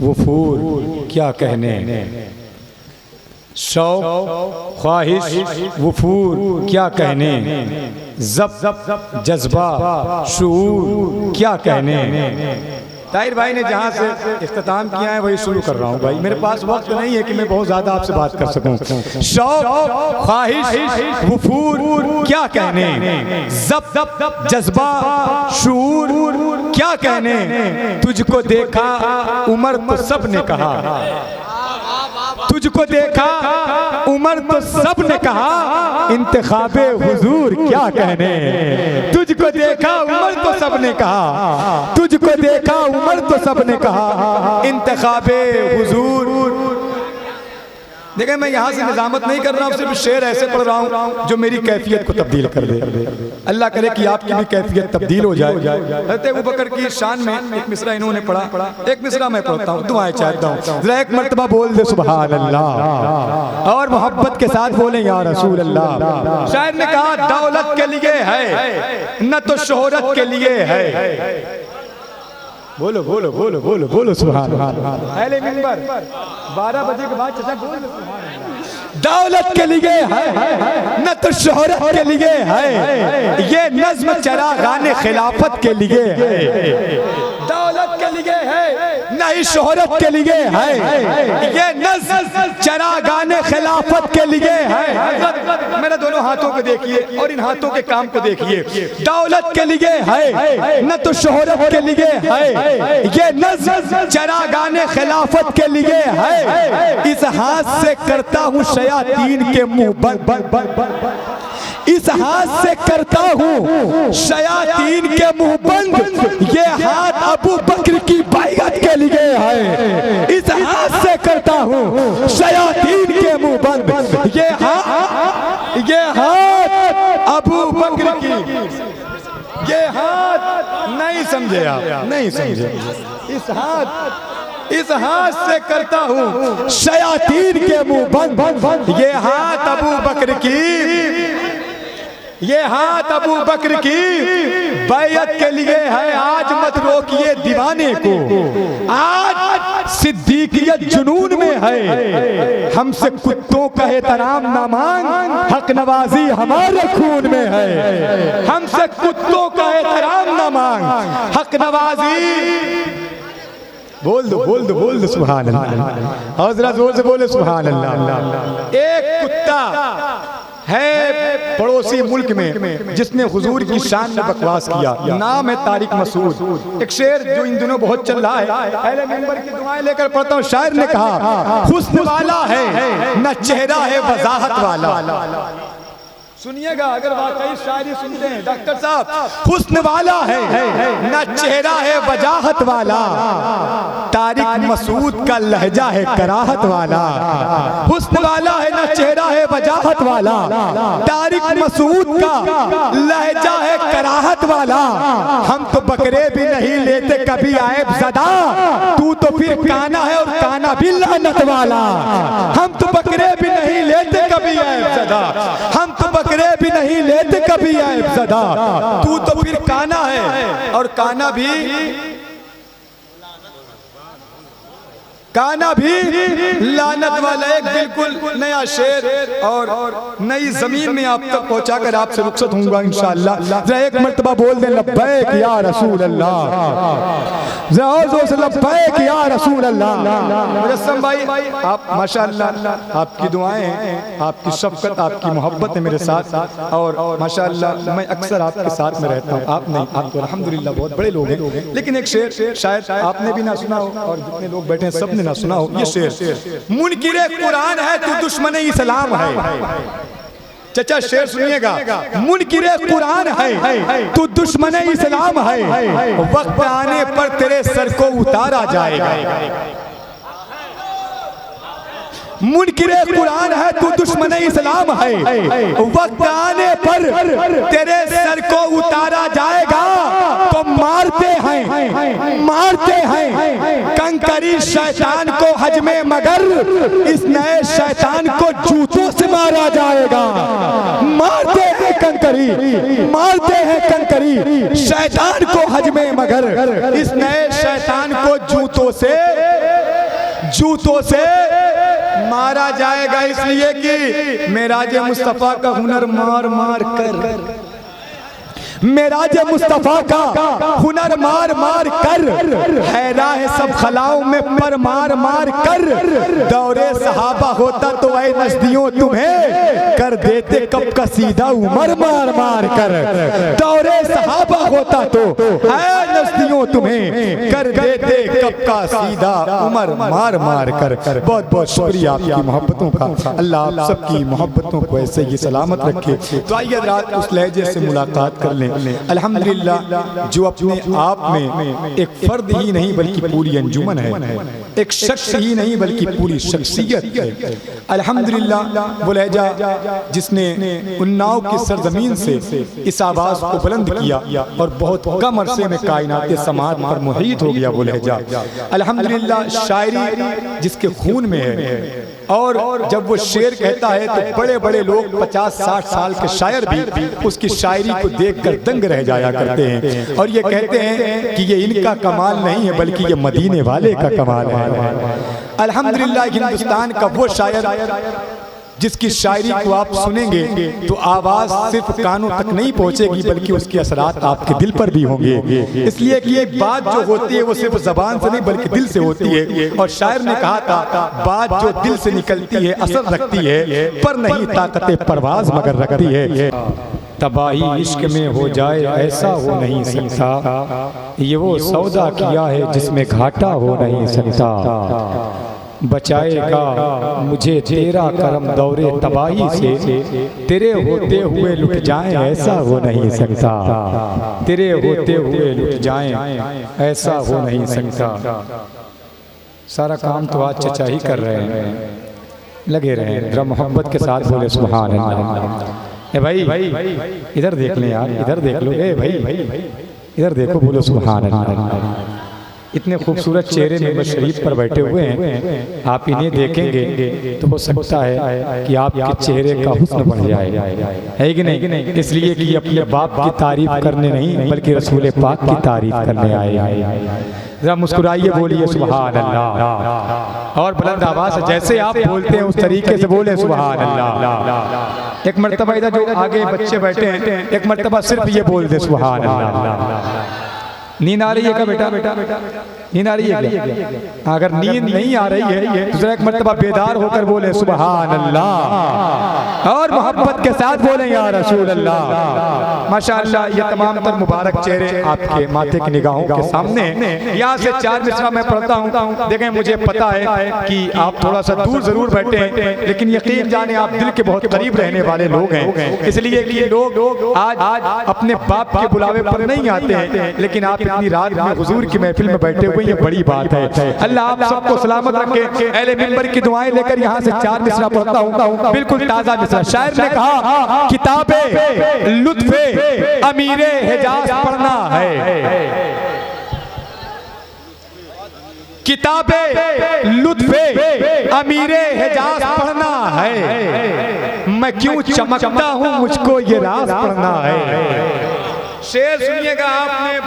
वफूर क्या कहने, शौक़ ख्वाहिश वफूर क्या कहने, ज़ब्त जज्बा शऊर क्या कहने। ताहिर भाई ने जहाँ से इख्तिताम किया है वही शुरू कर रहा हूँ भाई, मेरे पास वक्त नहीं है कि मैं बहुत ज़्यादा आपसे बात कर सकूँ। शौक़ ख्वाहिश वफूर क्या कहने, ज़ब्त जज्बा शऊर क्या कहने। तुझको देखा उमर तो सब ने कहा, तुझको देखा उमर तो सब ने कहा, इंतखाबे हुजूर क्या कहने। तुझको देखा उमर तो सब ने कहा, तुझको देखा उमर तो सब ने कहा, इंतखाबे हुजूर। देखिए मैं यहाँ से निजामत नहीं कर रहा हूँ, सिर्फ शेर ऐसे पढ़ रहा हूँ जो मेरी कैफियत को तब्दील कर दे। अल्लाह करे कि आपकी भी कैफियत तब्दील हो जाए। हज़रत अबू बकर की शान में एक मिसरा इन्होंने पढ़ा, एक मिसरा मैं पढ़ता हूँ, दुआएं चाहता हूँ। जरा एक मर्तबा बोल दे सुभान अल्लाह और मोहब्बत के साथ बोले या रसूल अल्लाह। शायर ने कहा दौलत के लिए है न तो शोहरत के लिए है। बोलो बोलो बोलो बोलो बोलो सुभान अल्लाह। अहले मिंबर 12 बजे के बाद चचा बोलो सुभान अल्लाह। दौलत के लिए है न तो शोहरत के लिए है, ये नज्म चरागाने खिलाफत के लिए है। दौलत के लिए है नहीं शोहरत के लिए है, ये नज्म चरागाने खिलाफत के लिए है। मेरे दोनों हाथों को देखिए और इन हाथों के काम को देखिए। दौलत के लिए है न तो शोहरत के लिए है, ये नज्म चरागाने खिलाफत के लिए है। इस हाथ से करता हूँ शयातीन के मुंह बंद, इस हाथ से करता हूँ शयातीन के मुंह बंद, ये हाथ अबू बकर की बैअत के लिए है। इस हाथ से करता हूँ शयातीन के मुंह बंद, ये हाथ अबू बकर की, ये हाथ नहीं समझे आप, नहीं समझे। इस हाथ से करता हूँ शयातीन के मुंह बंद, ये हाथ अबू बकर की, ये हाथ अबू बकर की बैअत के लिए है। आज मत रोकिए दीवाने को, आज सिद्दीकियत जुनून में है। हमसे कुत्तों का एहतराम ना मांग, हक नवाजी हमारे खून में है। हमसे कुत्तों का एहतराम ना मांग, हक नवाजी। बोल दो बोल दो बोल दो सुभान अल्लाह और जरा जोर से बोले सुभान अल्लाह। एक कुत्ता है पड़ोसी मुल्क में जिसने हुजूर की शान में बकवास किया, नाम है तारिक मसूद। एक शेर जो इन दिनों बहुत चल रहा है, अहले मिंबर की दुआएं लेकर पढ़ता हूँ। शायर ने कहा हुस्न वाला है न चेहरा है वजाहत वाला। सुनिएगा अगर वाकई शायरी सुनते हैं डॉक्टर साहब। हुस्न वाला है ना चेहरा है वजाहत वाला, तारिक मसूद का लहजा है कराहत वाला। हुस्न वाला है ना चेहरा है वजाहत वाला, तारिक मसूद का लहजा है कराहत वाला। हम तो बकरे भी नहीं लेते कभी आएब ज़दा, तू तो फिर काना है और काना भी लानत वाला। हम तो बकरे भी नहीं लेते कभी आएब ज़दा, हम तो बकरे भी नहीं लेते कभी आएब ज़दा, तू तो फिर काना है और काना भी लानत वाला। एक बिल्कुल नया शेर और नई जमीन में आप तक पहुंचाकर आपसे रुखसत होऊंगा इंशाअल्लाह। जरा एक मर्तबा बोल दे लब्बैक या रसूल अल्लाह, जरा और जोर से लब्बैक या रसूल अल्लाह। मुजस्सम भाई आप माशाअल्लाह, आपकी दुआएं, आपकी शफकत, आपकी मोहब्बत है मेरे साथ और माशाअल्लाह मैं अक्सर आपके साथ में रहता हूँ। आप नहीं, आप तो अल्हम्दुलिल्लाह बहुत बड़े लोग हैं, लेकिन एक शेर शायद आपने भी ना सुना हो और जितने लोग बैठे हैं सबने ना सुना हो। ये शेर मुनकिरे कुरान है तू दुश्मन इस्लाम है। चचा शेर सुनिएगा, मुनकिरे कुरान है तू दुश्मन इस्लाम है, वक्त आने पर तेरे सर को उतारा जाएगा। मुनकिरे कुरान है तू दुश्मन इस्लाम है, वक्त आने पर तेरे सर को उतारा जाएगा। तो मारते हैं कंकरी शैतान को हज में, मगर इस नए शैतान को जूतों से मारा जाएगा। मारते हैं कंकरी मारते हैं कंकरी शैतान को हजमे मगर। इस नए शैतान को जूतों से मारा जाएगा, इसलिए कि मेराज मुस्तफा का हुनर मार मार कर, मेराज मुस्तफा का हुनर मार मार कर, है राह सब खलाओं में पर मार मार कर। दौरे सहाबा होता तो ऐ नजदियों तुम्हें कर देते कब का सीधा उमर मार मार कर। दौरे सहाबा होता तो ऐ नजदियों तुम्हें कर देते कब का सीधा उमर मार मार कर। बहुत बहुत शुक्रिया आपकी मोहब्बतों का, अल्लाह आप सबकी मोहब्बतों को ऐसे ही सलामत रखे। तो आइए रात उस लहजे से मुलाकात कर लें। अल्हम्दुलिल्लाह जो अपने आप में एक फर्द ही नहीं बल्कि पूरी अंजुमन है, एक शख्स ही नहीं बल्कि पूरी शख्सियत है। अल्हम्दुलिल्लाह वो लहजा जिसने उन्नाव की सरजमीन से इस आवाज़ को बुलंद किया और बहुत कम अरसे में कायनात समाज पर मुहीत हो गया वो लहजा। अल्हम्दुलिल्लाह शायरी जिसके खून में है, और जब वो शेर कहता है तो बड़े बड़े लोग 50-60 साल के शायर भी उसकी शायरी को देखकर दंग रह जाया करते हैं और ये कहते हैं कि ये इनका कमाल नहीं है बल्कि ये मदीने वाले का कमाल है। अल्हम्दुलिल्लाह हिंदुस्तान का वो शायर जिसकी शायरी को आप सुनेंगे तो आवाज़ सिर्फ कानों तक नहीं पहुंचेगी बल्कि उसके असरात आपके दिल पर भी होंगे। इसलिए कि एक बात जो होती है वो सिर्फ जबान से नहीं बल्कि दिल से होती है, और शायर ने कहा था बात जो दिल से निकलती है असर रखती है पर नहीं ताकते परवाज मगर रखती है। तबाही इश्क में हो जाए ऐसा हो नहीं सकता, ये वो सौदा किया है जिसमें घाटा हो नहीं सकता। बचाएगा मुझे तेरा करम दौरे तबाही से, तेरे होते हुए लुट जाएं ऐसा हो नहीं सकता, तेरे होते हुए लुट जाएं ऐसा हो नहीं सकता। सारा काम तो आज चचा ही कर रहे हैं, लगे रहे जरा मोहब्बत के साथ बोले सुभान अल्लाह। ए भाई इधर देख ले यार, इधर देख लो, ए भाई इधर देखो, बोलो सुभान अल्लाह। इतने खूबसूरत चेहरे में शरीफ पर बैठे हुए हैं, आप इन्हें देखेंगे तो हो सकता है कि आपके चेहरे का हुस्न बढ़ जाए, है कि नहीं? इसलिए कि अपने बाप की तारीफ करने नहीं बल्कि रसूल पाक की तारीफ करने आए। जरा मुस्कुराइए, बोलिए सुभान अल्लाह, और बुलंद आवाज से जैसे आप बोलते हैं उस तरीके से बोले सुभान अल्लाह। एक मर्तबा इधर जो आगे बच्चे बैठे हैं एक मर्तबा सिर्फ ये बोल दे सुभान अल्लाह। नींद आ रही है क्या बेटा? नींद आ रही है क्या? अगर नींद नहीं आ रही है तो एक मर्तबा बेदार होकर बोले सुभान अल्लाह, और मोहब्बत के साथ बोले या रसूल अल्लाह। माशाअल्लाह ये तमाम तर मुबारक चेहरे आपके माथे की निगाहों के सामने। यहाँ से 4 मिसरा मैं पढ़ता हूँ, देखें मुझे पता है कि आप थोड़ा सा दूर जरूर बैठे हैं लेकिन यकीन जाने आप दिल के बहुत करीब रहने वाले लोग हैं, इसलिए कि लोग आज अपने बाप के बुलावे पर नहीं आते हैं लेकिन आप इतनी रात में हुजूर की महफिल में बैठे हुए, ये बड़ी बात है। अल्लाह आप सबको सलामत रखे। अहले मिंबर की दुआएं लेकर यहाँ से 4 मिसरा पढ़ता हूँ, बिल्कुल ताजा मिसरा। शायर ने कहा किताबे लुत्फे अमीरे हिजाज पढ़ना है, किताबे लुत्फे अमीरे हिजाज पढ़ना है, मैं क्यों चमकता हूँ मुझको ये राज पढ़ना है। शेर सुनिएगा, आपने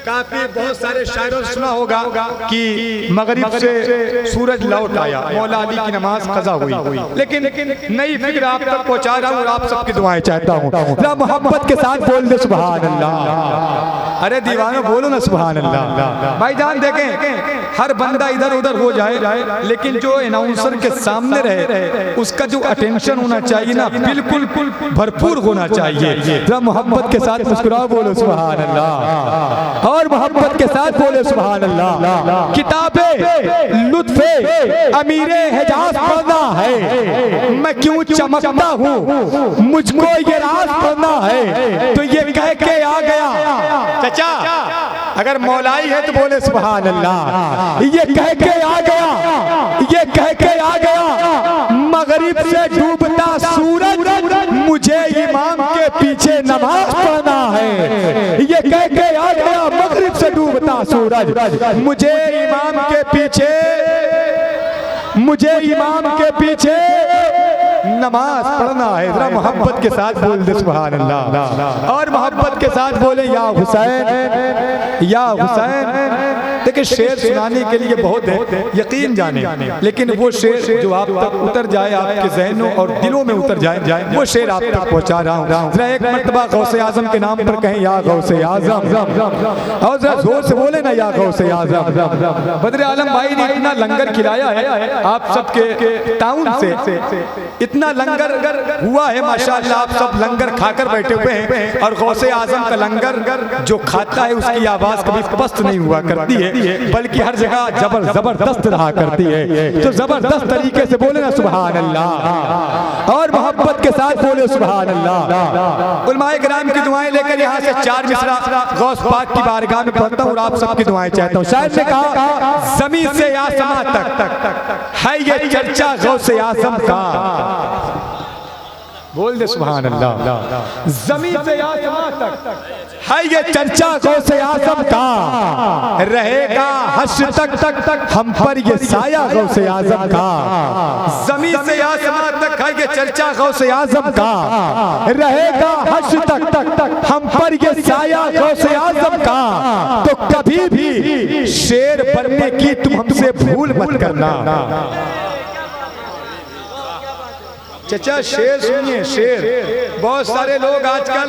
काफी बहुत सारे शायरों से सुना होगा कि मगरिब से सूरज लौट आया, मौला अली की नमाज कज़ा हुई, लेकिन नई फिक्र आप तक पहुंचा रहा हूँ और आप सबकी दुआएं चाहता हूँ। मोहब्बत के साथ बोल दे सुभान अल्लाह। अरे दीवानो बोलो ना सुभान अल्लाह। भाईजान देखें हर बंदा इधर उधर हो जाए लेकिन जो अनाउंसर के सामने रहे उसका जो अटेंशन होना चाहिए ना बिल्कुल भरपूर होना चाहिए। मोहब्बत के साथ मुस्कुराओ, बोलो सुभान अल्लाह, और मोहब्बत के साथ बोले सुभान अल्लाह। किताबे लुत्फे अमीरे हिजाज पढ़ना है, मैं क्यों चमकता हूँ मुझको ये राज पढ़ना है। तो ये कह के आ गया चचा, अगर मौलाई है तो बोले सुभान अल्लाह। ये कह के आ गया, ये कह के आ गया मगरिब से डूबता सूरज मुझे इमाम के पीछे नमाज पढ़ना है। ये कह के आ गया मगरिब से डूबता सूरज मुझे इमाम के पीछे, मुझे इमाम के पीछे नमाज पढ़ना है। जरा मोहब्बत के साथ बोल दे सुभान अल्लाह, और मोहब्बत के साथ बोले या हुसैन या हुसैन। देखिए शेर सुनाने के लिए बहुत है, यकीन जाने, लेकिन वो शेर जो आप तक उतर जाए, आपके ज़हनों और दिलों में उतर जाए, वो शेर आप तक पहुंचा रहा हूँ। जरा एक मर्तबा गौसे आजम के नाम पर कहें या गौसे आजम, और जरा जोर से बोले ना या गौसे आजम। बदर आलम भाई ने इतना लंगर खिलाया है आप सबके ताउन से, इतना लंगर हुआ है माशाअल्लाह, आप सब लंगर खाकर बैठे हुए हैं, और गौसे आजम का लंगर जो खाता है उसकी आवाज कभी पस्त नहीं हुआ करती है, बल्कि हर जगह जबरदस्त रहा करती है। तो जबरदस्त तरीके से बोले ना सुभान अल्लाह, और मोहब्बत के साथ बोले सुभान अल्लाह। उलमाए किराम की दुआएं लेकर यहाँ से 4 मिसरा गौस पाक की बारगाह में पढ़ता हूँ और आप सबकी दुआएं चाहता हूँ। शायद ने कहा ज़मीन से आसमां तक है ये चर्चा गौसे आज़म का, बोल दे सुभान अल्लाह। ज़मीन से आसमां तक है ये चर्चा गौसे आज़म का, रहेगा हश्र तक हम पर ये साया गौसे आज़म का। ज़मीन से आसमां तक है ये चर्चा गौसे आज़म का, रहेगा हश्र तक हम पर ये साया गौसे आज़म का। तो कभी भी शेर बनने की तुम हमसे भूल मत करना। चचा शेर सुनिए, शेर। बहुत सारे लोग आजकल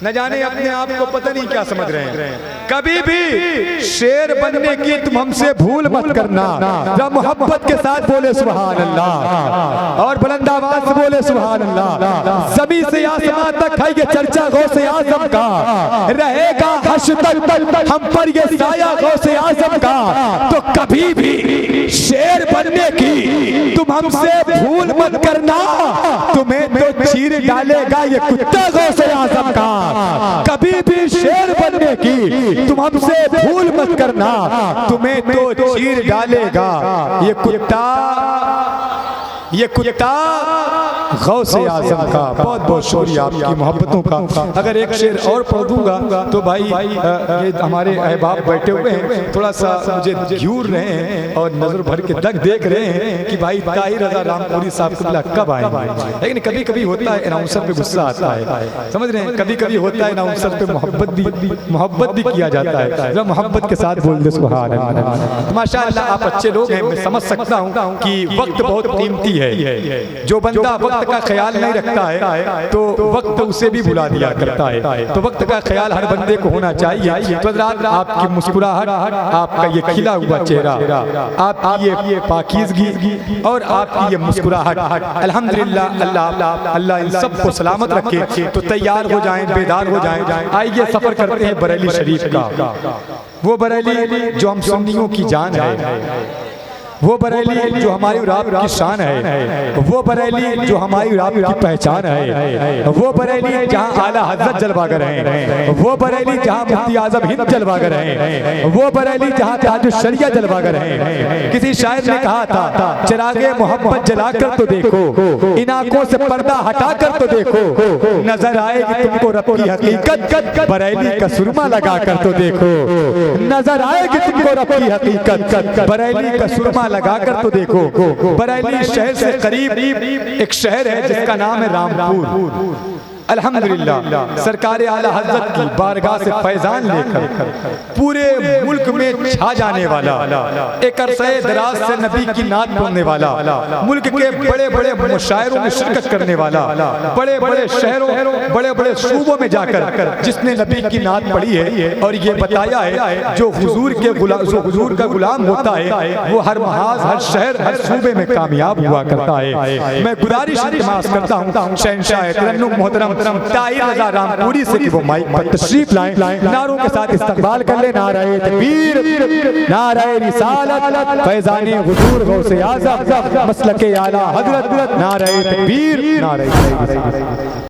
न जाने अपने आप को पता नहीं क्या समझ रहे हैं। कभी भी शेर बनने की तुम हमसे भूल मत करना। जब मोहब्बत के साथ बोले सुभान अल्लाह, और बुलंद आवाज से बोले सुभान अल्लाह। ज़मीन से आसमां तक है ये चर्चा गौसे आज़म का, रहेगा हश्र तक हम पर ये साया गौसे आज़म का। तो कभी भी शेर बनने की तुम हमसे भूल मत करना, तुम्हें तो चीर डालेगा ये कुत्ता गौसे आज़म का। कभी भी शेर बनने की तुम हमसे भूल मत करना, तुम्हें तो चीर डालेगा ये कुत्ता गौसे आज़म का। बहुत बहुत शुक्रिया आपकी मोहब्बतों का। अगर एक शेर और पढ़ दूंगा तो भाई ये हमारे अहबाब बैठे हुए हैं, थोड़ा सा मुझे घूर रहे हैं और नजर भर के तक देख रहे हैं कि भाई ताहिर रज़ा रामपुरी साहब कब आएंगे। लेकिन कभी कभी होता है अनाउंसर पे गुस्सा आता है, समझ रहे हैं, कभी कभी होता है अनाउंसर पे मोहब्बत भी किया जाता है। जब मोहब्बत के साथ बोल दे सुभान अल्लाह। माशाअल्लाह आप अच्छे लोग हैं, मैं समझ सकता हूँ कि वक्त बहुत कीमती है। जो बंदा वक्त का ख्याल नहीं रखता है तो वक्त उसे भी भुला दिया करता है। तो वक्त का ख्याल हर बंदे को होना चाहिए। तो आपकी मुस्कुराहट, आपका ये खिला हुआ चेहरा, आपकी ये पाकीज़गी और आपकी ये मुस्कुराहट, अल्हम्दुलिल्लाह अल्लाह इन सब को सलामत रखे। तो तैयार हो जाएं, बेदार हो जाएं। आइए सफर करते हैं बरेली शरीफ का। वो बरेली जो हम सुन्नियों की जान है, वो बरेली जो हमारी रात की शान है, वो बरेली जो हमारी रात की पहचान है, वो बरेली जहाँ आला हज़रत जलवागर हैं, वो बरेली जहाँ मुफ्ती आज़म हिंद जलवागर हैं, वो बरेली जहाँ ताजुश शरिया जलवागर हैं। किसी शायर ने कहा था चिरागे मोहब्बत जलाकर तो देखो, इन आंखों से पर्दा हटाकर तो देखो, नजर आएगी तुमको रब की हकीकत, बरेली का सुरमा लगा कर तो देखो, नजर आएगी तुमको रब की हकीकत, बरेली का सुरमा लगा कर तो देखो। बरेली शहर से करीब एक शहर है जिसका नाम है रामपुर। अल्हम्दुलिल्लाह सरकार आला हज़रत की बारगाह से फैजान लेकर पूरे मुल्क में छा जाने वाला, एक अरसे दराज से नबी की नात पढ़ने वाला, मुल्क के बड़े बड़े मुशायरों में शिरकत करने वाला, बड़े बड़े शहरों, बड़े बड़े सूबों में जाकर जिसने नबी की नात पढ़ी है और ये बताया है जो हुजूर का गुलाम होता है वो हर महाज, हर शहर, हर सूबे में कामयाब हुआ करता है। मैं गुजारिश करता हूँ शहंशाह तरन्नुम मोहतरम ताहिर रज़ा रामपुरी से कि वो माइक पर तशरीफ लाएं, नारों के साथ इस्तकबाल कर ले। नारे तकबीर, नारे रिसालत, फैज़ाने हुजूर गौसे आज़म, मसलके आला हज़रत, नारे तकबीर, नारे